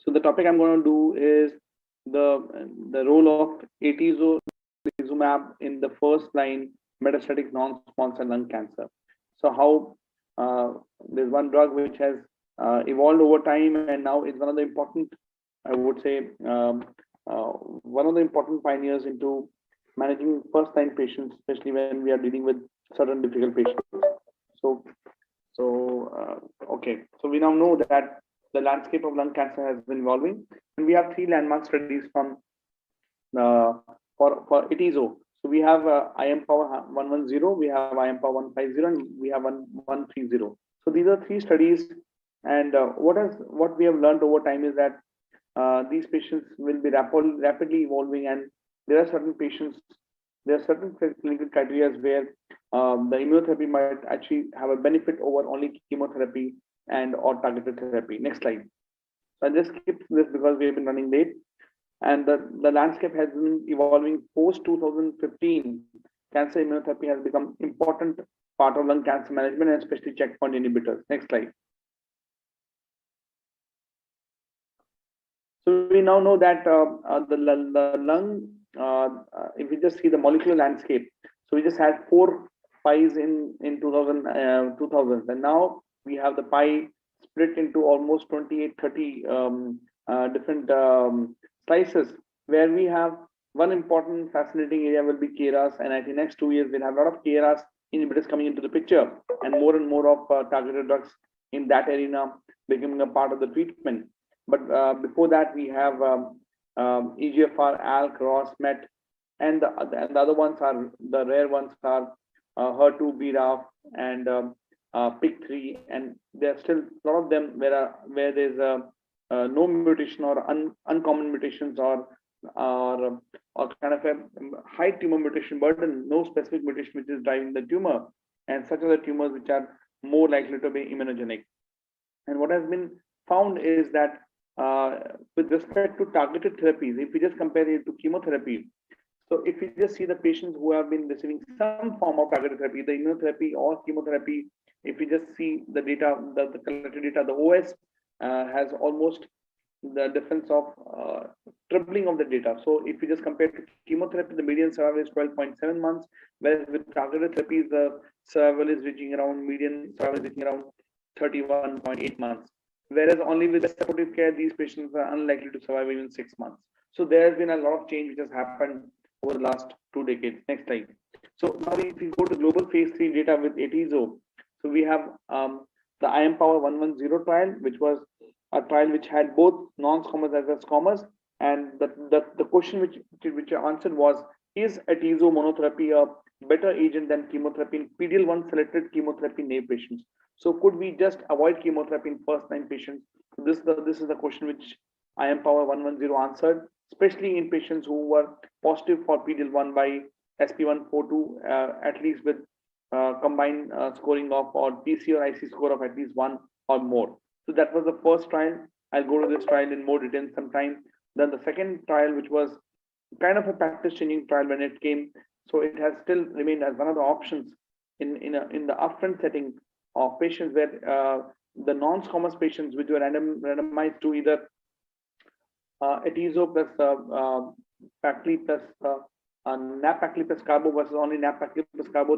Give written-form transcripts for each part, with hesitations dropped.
So the topic I'm going to do is the role of atezolizumab in the first line metastatic non-small cell lung cancer. So how there's one drug which has evolved over time, and now it's one of the important, I would say, one of the important pioneers into managing first line patients, especially when we are dealing with certain difficult patients. So, okay. So we now know that the landscape of lung cancer has been evolving, and we have three landmark studies from for Atezo. So we have IM Power 110, we have IM Power 150, and we have 130. So these are three studies, and what we have learned over time is that these patients will be rapidly evolving, and there are certain patients, there are certain clinical criteria where the immunotherapy might actually have a benefit over only chemotherapy and or targeted therapy. Next slide. So I just skipped this because we have been running late. And the landscape has been evolving post 2015. Cancer immunotherapy has become important part of lung cancer management, and especially checkpoint inhibitors. Next slide. So we now know that the lung, if we just see the molecular landscape, so we just had 4 pies in 2000s, and now we have the pie split into almost 28-30 different slices, where we have one important fascinating area will be KRAS, and I think next 2 years we'll have a lot of KRAS inhibitors coming into the picture, and more of targeted drugs in that arena becoming a part of the treatment. But before that, we have EGFR, ALK, ROS, MET, and the other ones are the rare ones are HER2, BRAF, and PIK3, and there are still a lot of them where there's no mutation or uncommon mutations or kind of a high tumor mutation burden, no specific mutation which is driving the tumor, and such are the tumors which are more likely to be immunogenic. And what has been found is that with respect to targeted therapies, if we just compare it to chemotherapy, so if we just see the patients who have been receiving some form of targeted therapy, the immunotherapy or chemotherapy, if we just see the data, the collected data, the OS has almost the difference of tripling of the data. So if we just compare to chemotherapy, the median survival is 12.7 months, whereas with targeted therapies, the survival is reaching around, median survival is reaching around 31.8 months. Whereas only with supportive care, these patients are unlikely to survive even 6 months. So there has been a lot of change which has happened over the last 2 decades. Next slide. So now if we go to global phase 3 data with Atezo, so we have the IM Power 110 trial, which was a trial which had both non-squamous as well as squamous, and the question which I answered was, is Atezo monotherapy a better agent than chemotherapy in PD-L1 selected chemotherapy naive patients? So could we just avoid chemotherapy in first-line patients? So this is the question which IM Power 110 answered, especially in patients who were positive for PD-L1 by SP142, at least with combined scoring of or PC or IC score of at least 1 or more. So that was the first trial. I'll go to this trial in more detail sometime. Then the second trial, which was kind of a practice-changing trial when it came, so it has still remained as one of the options in the upfront setting of patients where the non-squamous patients which were randomized to either Atezo plus Pacli plus nab-pacli plus carbo versus only nab-pacli plus carbo.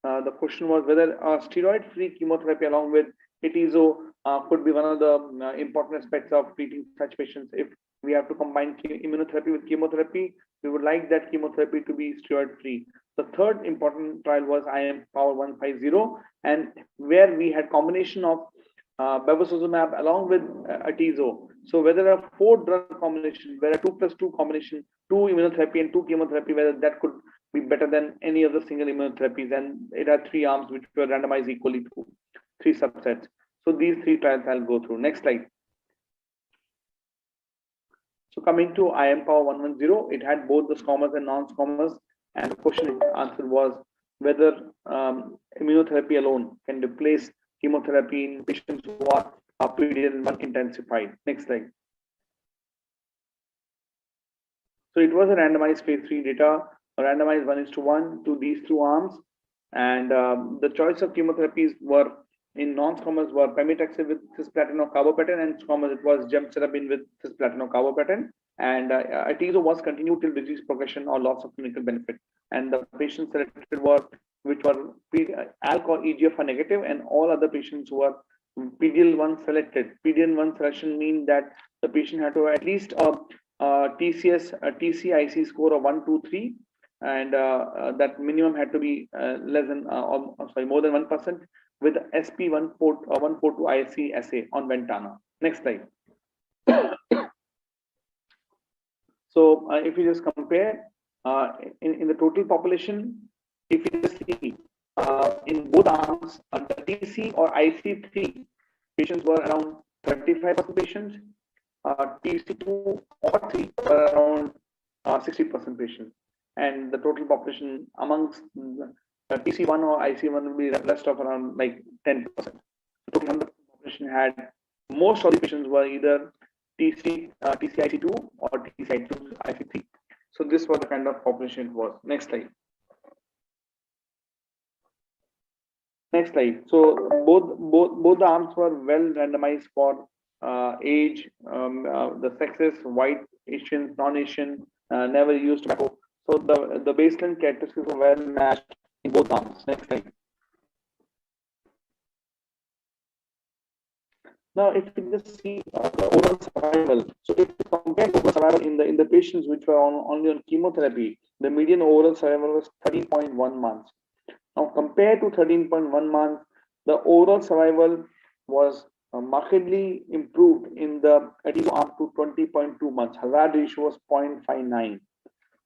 The question was whether steroid-free chemotherapy along with Atezo could be one of the important aspects of treating such patients. If we have to combine immunotherapy with chemotherapy, we would like that chemotherapy to be steroid-free. The third important trial was IM Power 150, and where we had combination of bevacizumab along with Atezo. So whether a 4-drug combination, whether a 2+2 combination, 2 immunotherapy and 2 chemotherapy, whether that could be better than any other single immunotherapies, and it had 3 arms which were randomized equally to 3 subsets. So these 3 trials I'll go through. Next slide. So coming to IM Power 110, it had both the squamous and non-squamous, and the question answer was whether immunotherapy alone can replace chemotherapy in patients who are PD-L1 intensified. Next slide. So it was a randomized phase 3 data, randomized 1:1 to these 2 arms, and the choice of chemotherapies were in non-squamous were pemetrexed with cisplatin or carboplatin, and squamous it was gemcitabine with cisplatin or carboplatin. And atezo was continued till disease progression or loss of clinical benefit. And the patients selected were which were ALK or EGFR negative, and all other patients who were PDL1 selected. PDL1 selection means that the patient had to have at least a TCIC score of 1, 2, 3, and that minimum had to be less than, more than 1%, with SP 142 IC assay on Ventana. Next slide. So if you just compare in the total population, if you just see in both arms, the TC or IC3 patients were around 35% patients, TC2 or 3 were around 60% patients, and the total population amongst TC1 or IC1 will be the rest of around like 10%. The total population had, most of the patients were either TCIC2 or TCIC2 IC3. So this was the kind of population it was. Next slide. Next slide. So both the arms were well randomized for age, the sexes, white, Asian, non-Asian, never used tobacco. So the baseline characteristics were well matched in both arms. Next slide. Now, if you just see the overall survival, so if you compare overall survival in the patients which were only on chemotherapy, the median overall survival was 13.1 months. Now, compared to 13.1 months, the overall survival was markedly improved in the atezo arm to 20.2 months. Hazard ratio was 0.59.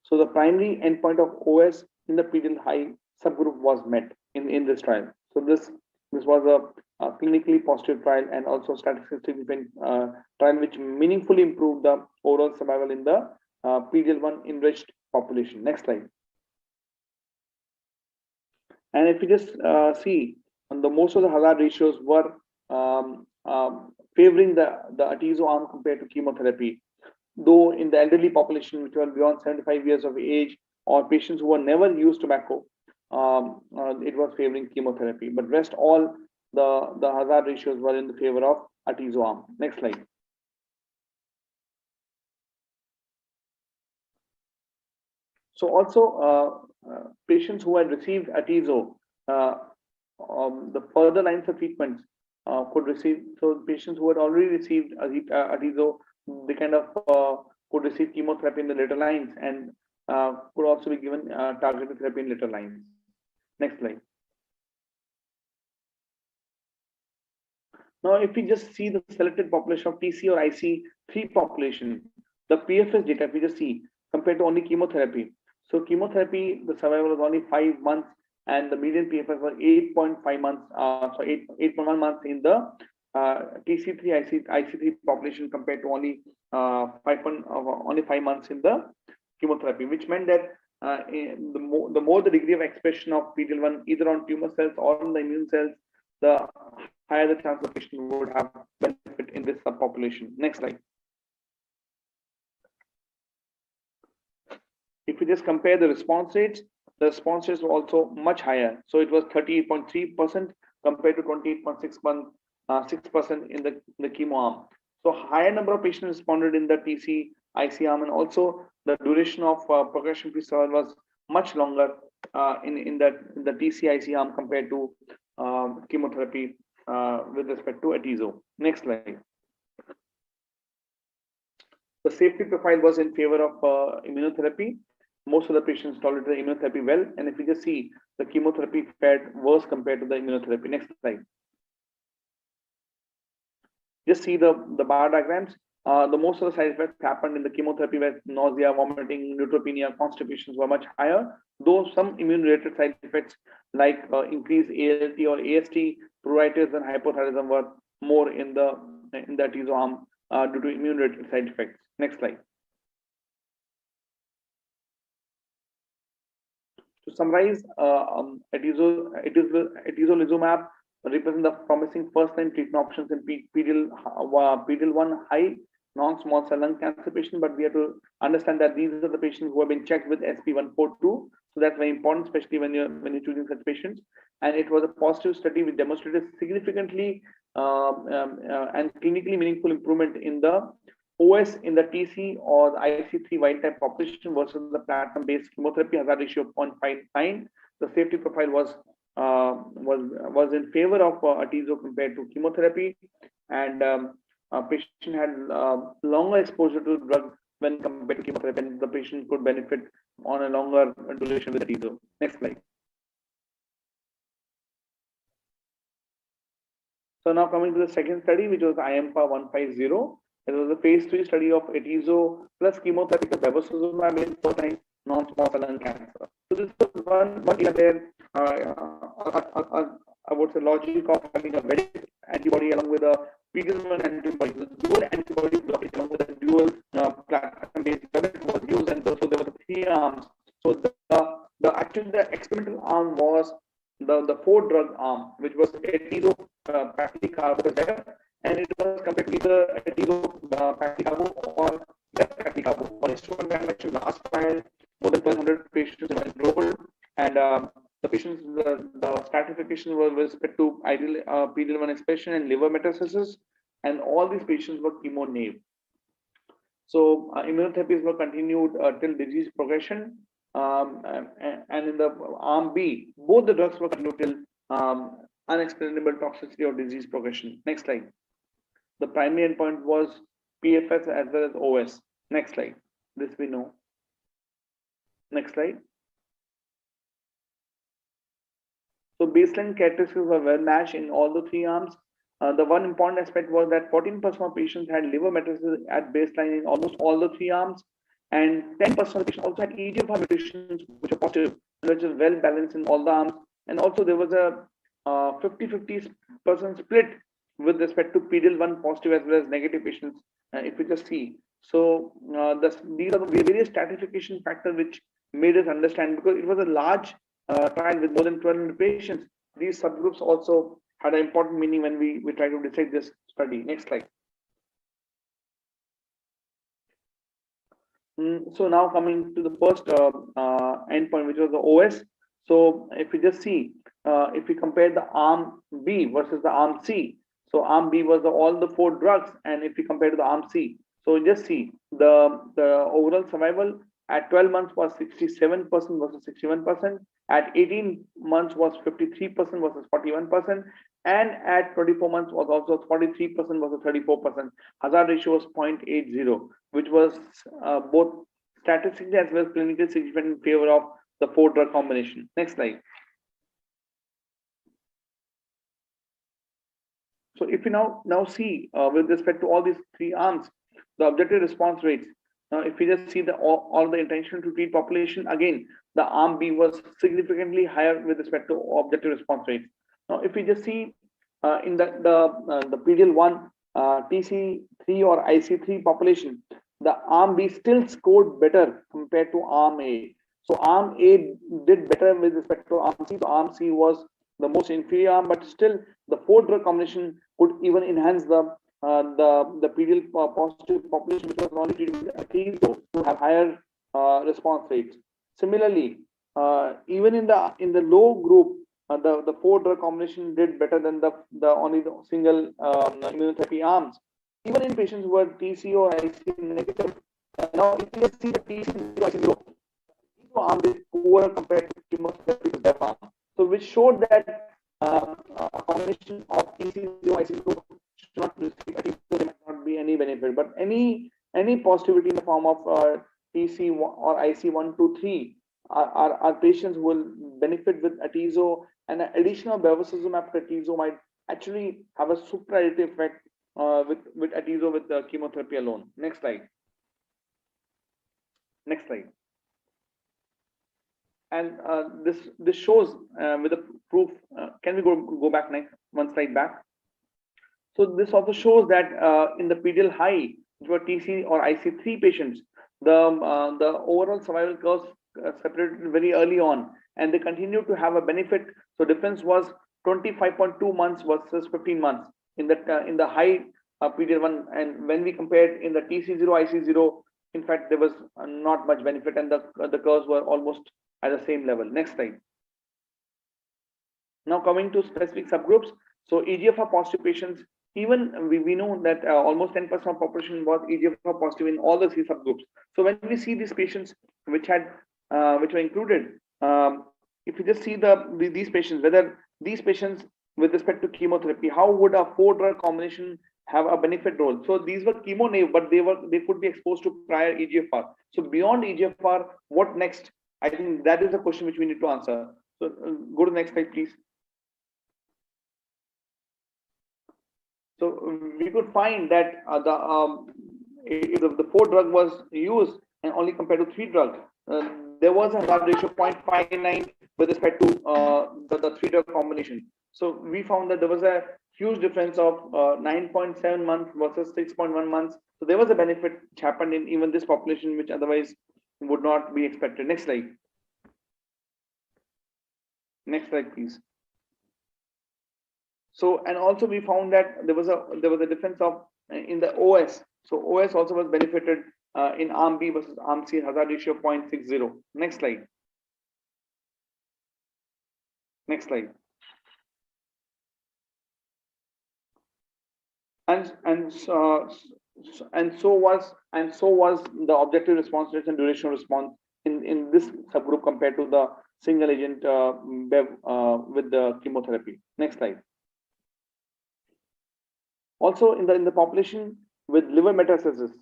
So the primary endpoint of OS in the PDL high subgroup was met in this trial. So this was a clinically positive trial and also statistically significant trial which meaningfully improved the overall survival in the PDL1 enriched population. Next slide. And if you just see, the most of the hazard ratios were favoring the atezo arm compared to chemotherapy. Though in the elderly population, which were beyond 75 years of age, or patients who were never used tobacco, it was favoring chemotherapy. But rest all the hazard ratios were in the favor of atezo arm. Next slide. So also patients who had received atezo, the further lines of treatments could receive. So patients who had already received atezo, they kind of could receive chemotherapy in the later lines, and could also be given targeted therapy in later lines. Next slide. Now, if we just see the selected population of TC or IC3 population, the PFS data, if we just see compared to only chemotherapy. So chemotherapy, the survival was only 5 months, and the median PFS was 8.5 months. So 8.1 months in the TC3 IC3 population compared to only 5 months in the chemotherapy, which meant that the more the degree of expression of PDL1 either on tumor cells or on the immune cells, the higher the chance the patient would have benefit in this subpopulation. Next slide. If we just compare the response rates were also much higher. So it was 38.3% compared to 28.6% in the chemo arm. So higher number of patients responded in the TC IC arm, and also the duration of progression-free survival was much longer in the TC IC arm compared to chemotherapy with respect to atezo. Next slide. The safety profile was in favor of immunotherapy. Most of the patients tolerated the immunotherapy well, and if you just see, the chemotherapy fared worse compared to the immunotherapy. Next slide. Just see the bar diagrams. The most of the side effects happened in the chemotherapy, where nausea, vomiting, neutropenia, constipations were much higher. Though some immune-related side effects like increased ALT or AST, pruritus, and hypothyroidism were more in the atezo arm due to immune-related side effects. Next slide. To summarize, atezolizumab represents the promising first-line treatment options in PDL1 high non-small cell lung cancer patient, but we have to understand that these are the patients who have been checked with SP142. So that's very important, especially when you're choosing such patients. And it was a positive study which demonstrated significantly and clinically meaningful improvement in the OS in the TC or the IC3 wild type population versus the platinum-based chemotherapy, hazard ratio of 0.59. The safety profile was in favor of atezo compared to chemotherapy, and patient had longer exposure to drug when compared to chemotherapy, and the patient could benefit on a longer duration with atezo. Next slide. So now coming to the second study, which was IMPA 150. It was a phase 3 study of atezo plus chemotherapy plus bevacizumab in first-line non-small cell lung cancer. So this was one there, I would say, logic of having a very antibody along with a PD-1 antibody, dual antibody blockage along with a dual platinum-based was used, and so there were 3 arms. So actually the experimental arm was the 4-drug arm, which was atezo paclitaxel, and it was compared to either atezo paclitaxel or paclitaxel. For instrument manufacturing, last trial, more than 1,200 patients were enrolled, and the patients, the stratification was with respect to ideal PD-1 expression and liver metastasis, and all these patients were chemo-naive. So immunotherapies were continued till disease progression, and in the arm B, both the drugs were continued till unexplainable toxicity or disease progression. Next slide. The primary endpoint was PFS as well as OS. Next slide. This we know. Next slide. So baseline characteristics were well matched in all the 3 arms. The one important aspect was that 14% of patients had liver metastasis at baseline in almost all the 3 arms, and 10% of patients also had EGFR mutations which are positive, which is well balanced in all the arms. And also there was a 50-50% split with respect to PD-1 positive as well as negative patients, if we just see. So these are the various stratification factors which made us understand, because it was a large trial with more than 1,200 patients. These subgroups also had an important meaning when we try to dissect this study. Next slide. So now coming to the first endpoint, which was the OS. So if we just see, if we compare the arm B versus the arm C, so arm B was all the 4 drugs, and if we compare to the arm C, so just see the overall survival at 12 months was 67% versus 61%. At 18 months was 53% versus 41%, and at 24 months was also 43% versus 34%. Hazard ratio was 0.80, which was both statistically as well as clinically significant in favor of the 4-drug combination. Next slide. So if you now see with respect to all these 3 arms, the objective response rates. Now, if we just see all the intention to treat population, again, the arm B was significantly higher with respect to objective response rates. Now, if we just see in the PD-1 TC3 or IC3 population, the arm B still scored better compared to arm A. So arm A did better with respect to arm C. So arm C was the most inferior arm, but still the 4-drug combination could even enhance the PD positive population, which was only treated with atezo, to have higher response rates. Similarly, even in the low group, the 4-drug combination did better than the only the single immunotherapy arms. Even in patients who were TC or IC negative. Now, if you see the TC IC0, arm is poor compared to chemotherapy with that arm. So, which showed that a combination of TC0 IC0 should not receive atezo, there might not be any benefit, but any positivity in the form of TC or IC1, 2, 3, our patients will benefit with atezo, and an additional bevacizumab to atezo might actually have a supradditive effect with atezo with the chemotherapy alone. Next slide. Next slide. And this shows with the proof. Can we go back next one slide back? So this also shows that in the PDL high, which were TC or IC3 patients, the overall survival curves separated very early on, and they continued to have a benefit. So difference was 25.2 months versus 15 months in the high PD-L1, and when we compared in the TC0, IC0, in fact, there was not much benefit, and the curves were almost at the same level. Next slide. Now coming to specific subgroups. So EGFR positive patients, even we know that almost 10% of population was EGFR positive in all the three subgroups. So when we see these patients which were included, if you just see these patients, whether these patients with respect to chemotherapy, how would a 4-drug combination have a benefit role? So these were chemo naive, but they could be exposed to prior EGFR. So beyond EGFR, what next? I think that is the question which we need to answer. So go to the next slide, please. So we could find that if the 4-drug was used and only compared to 3-drug, there was a hazard ratio 0.59 with respect to the 3-drug combination. So we found that there was a huge difference of 9.7 months versus 6.1 months. So there was a benefit which happened in even this population, which otherwise would not be expected. Next slide. Next slide, please. So, and also we found that there was a difference of in the OS. So OS also was benefited in arm B versus arm C, hazard ratio of 0.60. Next slide. Next slide. And so was the objective response rates and duration of response in this subgroup compared to the single agent BEV with the chemotherapy. Next slide. Also in the population with liver metastasis.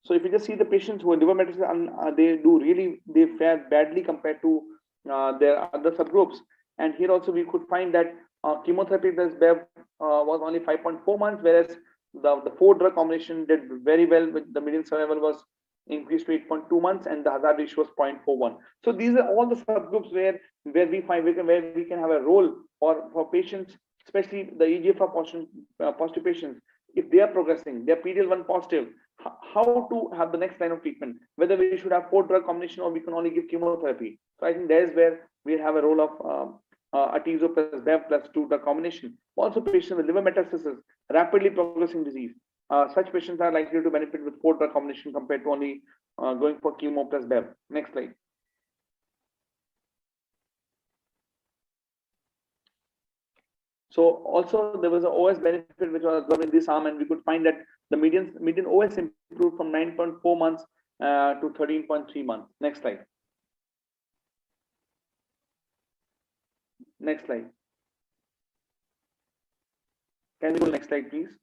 So if you just see the patients who are liver metastasis, they fare badly compared to their other subgroups. And here also we could find that chemotherapy plus BEV was only 5.4 months, whereas the 4-drug combination did very well. With the median survival was increased to 8.2 months, and the hazard ratio was 0.41. So these are all the subgroups where we can have a role for patients, especially the EGFR positive patients. If they are progressing, they are PD-L1 positive, how to have the next line of treatment, whether we should have 4-drug combination or we can only give chemotherapy. So I think that is where we have a role of Atezo plus BEV plus 2-drug combination. Also patients with liver metastasis, rapidly progressing disease. Such patients are likely to benefit with 4-drug combination compared to only going for chemo plus BEV. Next slide. So also there was an OS benefit which was observed in this arm, and we could find that the median OS improved from 9.4 months to 13.3 months. Next slide. Next slide. Can we go to the next slide, please?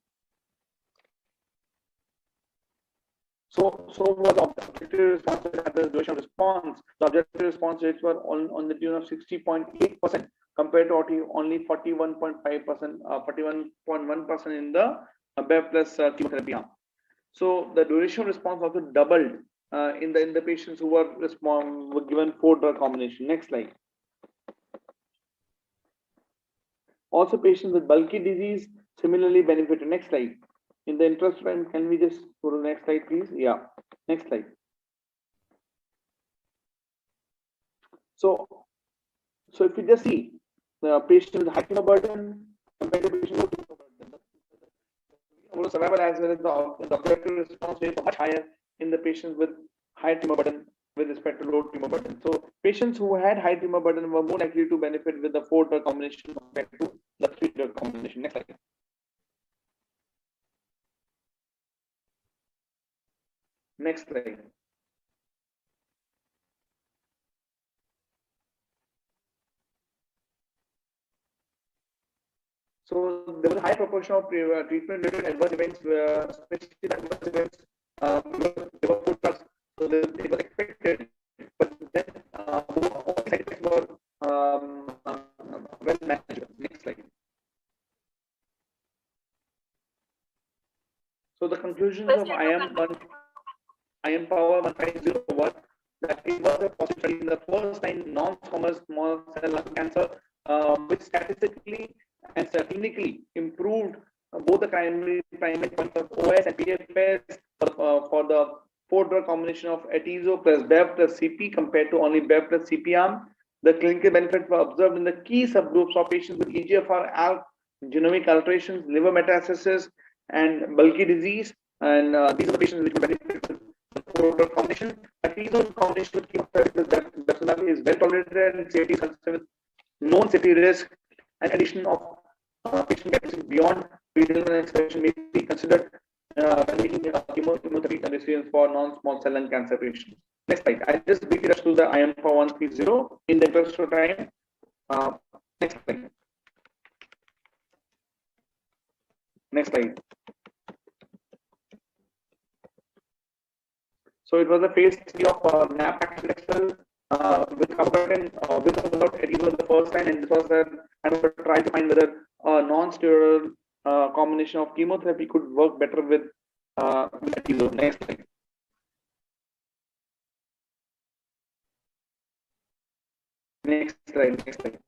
So was objective response rate at the duration of response. The objective response rates were on the tune of 60.8% compared to only 41.5%, 41.1% in the BEV plus chemotherapy arm. So the duration of response also doubled in the patients who were given 4-drug combination. Next slide. Also, patients with bulky disease similarly benefited. Next slide. In the interest of time, can we just go to the next slide, please? Yeah. Next slide. So if you just see the patient with high tumor burden compared to patient with low tumor burden, survival as well as the objective response rate are much higher in the patients with high tumor burden with respect to low tumor burden. So patients who had high tumor burden were more likely to benefit with the 4-drug combination compared to the 3-drug combination. Next slide. Next slide. So there was a high proportion of treatment-related adverse events, especially the adverse events they were 4 drugs, so it was expected. But then all side effects were well managed. Next slide. So the conclusions of IMpower 150 was that it was a positive study in the first-line non-squamous small cell lung cancer, which statistically and clinically improved both the primary points of OS and PFS for the 4-drug combination of Atezo plus BEV plus CP compared to only BEV plus CP arm. The clinical benefits were observed in the key subgroups of patients with EGFR ALK, genomic alterations, liver metastasis, and bulky disease. And these are the patients which will benefit from the four-drug combination. Atezolizumab combination with chemotherapy with Rajpurohit is well tolerated and safety is concerned with known safety risk, and addition of patient categories beyond PD-L1 expression may be considered when making chemotherapy decisions for non-small cell lung cancer patients. Next slide. I just briefly rush through the IM for 130 in the interest of time. Next slide. Next slide. So it was a phase 3 of NAP Axel with carboplatin with or without Atezolizumab the first time, and this was a kind of a try to find whether a non-steroidal combination of chemotherapy could work better with Atezolizumab. Next slide. Next slide. Next slide.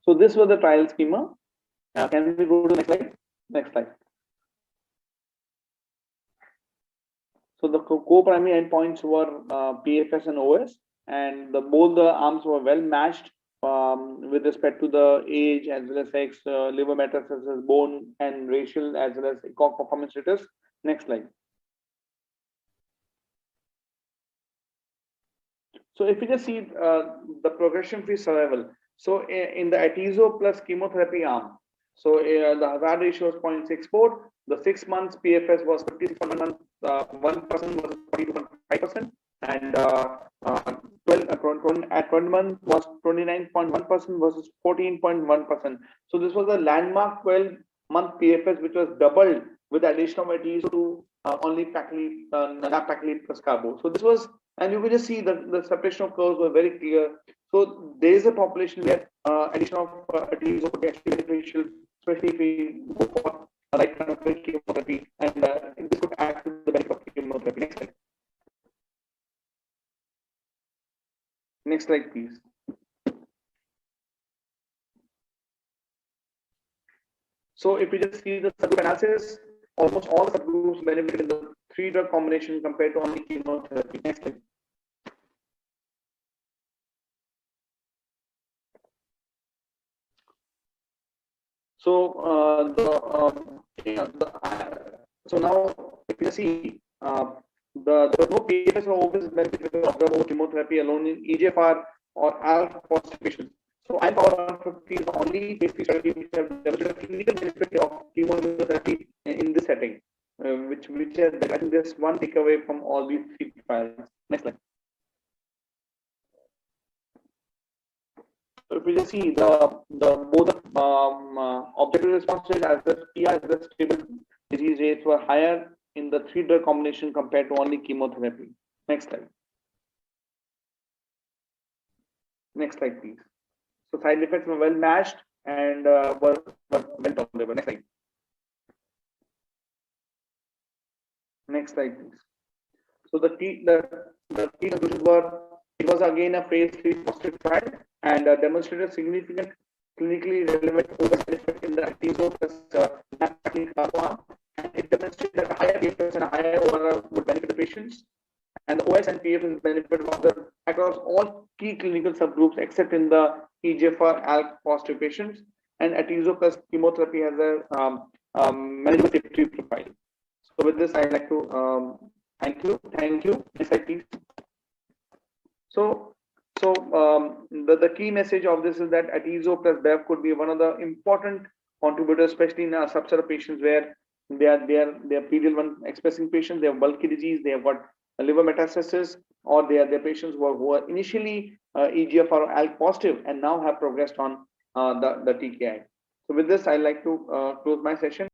So this was the trial schema. Can we go to the next slide? Next slide. So the co-primary endpoints were PFS and OS, and both the arms were well matched with respect to the age as well as sex, liver metastasis, bone and racial as well as ECOG performance status. Next slide. So if you just see the progression-free survival, so in the Atezo plus chemotherapy arm, so the hazard ratio was 0.64. The 6 months PFS was 56.1 months, 1% was 42.5%, and at 20 months was 29.1% versus 14.1%. So this was a landmark 12-month PFS, which was doubled with the addition of Atezo to only nab-paclitaxel plus carbo. So this was, and you can just see the separation of curves were very clear. So there is a population where addition of Atezo could be actually beneficial, especially if we go for right kind of chemotherapy, and this could add to the benefit of chemotherapy. Next slide. Next slide, please. So if we just see the subgroup analysis, almost all the subgroups benefited in the 3-drug combination compared to only chemotherapy. Next slide. So so now if you see there was no PFS or OS benefit of the chemotherapy alone in EGFR or ALK positive patients. So I'm power 150 is the only phase 3 study which have demonstrated clinical benefit of chemotherapy in this setting, which I think there's one takeaway from all these 3 trials. Next slide. So if we just see both objective response rate as well as PR as well as stable disease rates were higher in the 3-drug combination compared to only chemotherapy. Next slide. Next slide, please. So side effects were well matched and were well tolerable. Next slide. Next slide, please. So the key conclusions were, it was again a phase 3 positive trial and demonstrated significant clinically relevant OS benefit in the Atezo plus arm, and it demonstrated that a higher PFS and a higher ORR would benefit the patients, and the OS and PFS benefit across all key clinical subgroups except in the EGFR ALK positive patients, and Atezo plus chemotherapy has a manageable safety profile. So with this, I'd like to thank you. Next slide, please. So the key message of this is that Atezo plus Bev could be one of the important contributors, especially in a subset of patients where they are PD-L1 expressing patients, they have bulky disease, they have got a liver metastasis, or they are patients who are initially EGFR or ALK positive and now have progressed on the TKI. So with this, I'd like to close my session.